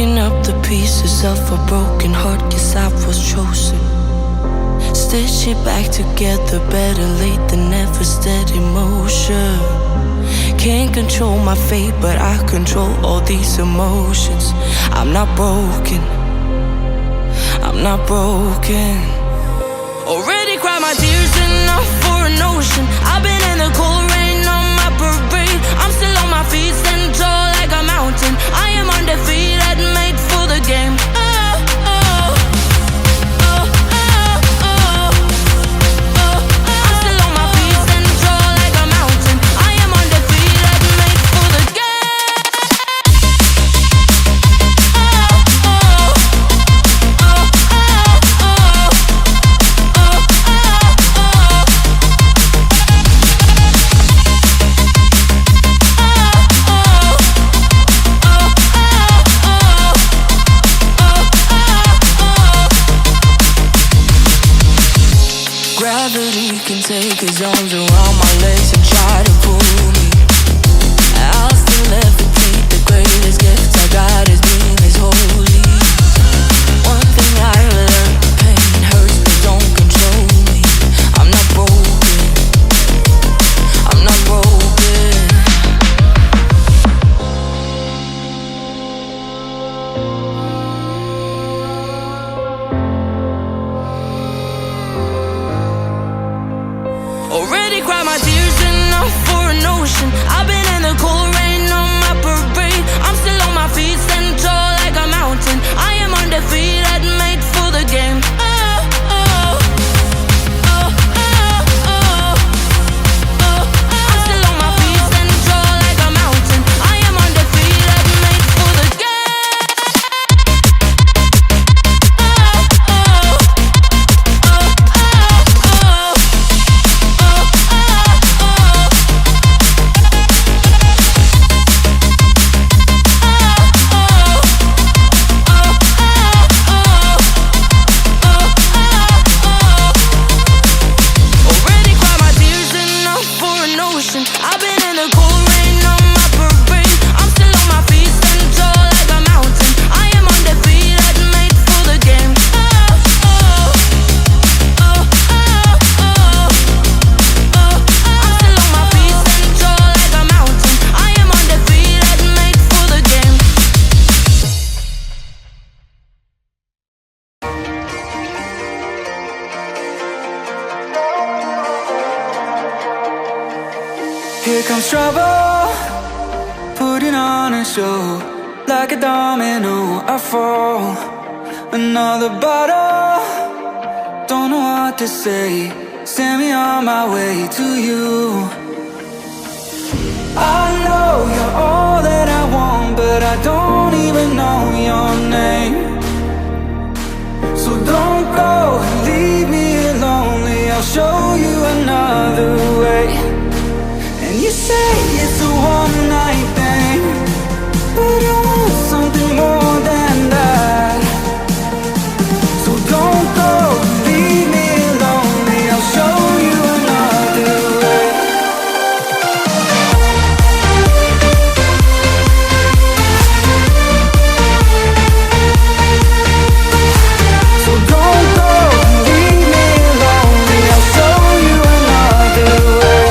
Picking up the pieces of a broken heart, guess I was chosen. Stitch it back together, better late than never, steady motion. Can't control my fate, but I control all these emotions. I'm not broken, I'm not broken. Already cried my tears enough for an ocean. I've been in the cold rain on my parade. I'm still on my feet, stand tall like a mountain. I am undefeated, made for the game. Gravity can take his arms around my legs and try to pull me. I'll still levitate. The greatest gift I got is being is holy. One thing I learned, pain hurts but don't control me. I'm not broken, I'm not broken. Already cried my tears enough for an ocean. I've been in the cold rain on my parade. I'm still on my feet, stand tall like a mountain. I am undefeated, made for the game. I'm still on my feet, stand tall like a mountain. I am undefeated, made for the game. I've been in the cold rain on my parade. I'm still on my feet, stand tall like a mountain. I am undefeated, made for the game. I'm still on my feet, stand tall like a mountain. I am undefeated, made for the game. Here comes trouble, putting on a show. Like a domino, I fall. Another bottle, don't know what to say. Send me on my way to you. I know you're all that I want, but I don't even know your name. So don't go and leave me lonely. I'll show you another way. You say it's a one-night thing, but I want something more than that. So don't go, leave me lonely. I'll show you another way. So don't go, leave me lonely. I'll show you another way.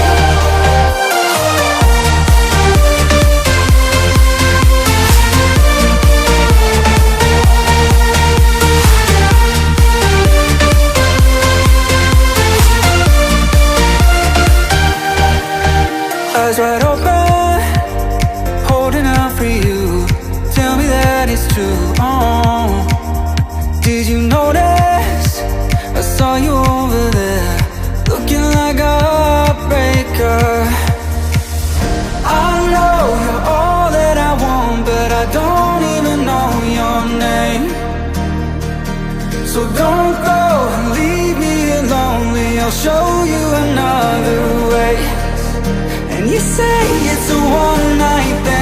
Eyes wide open, holding out for you. Tell me that it's true. Oh, did you notice? I saw you over there, looking like a heartbreaker. I know you're all that I want, but I don't even know your name. So don't go and leave me lonely. I'll show you another way. And you say it's a one-night thing,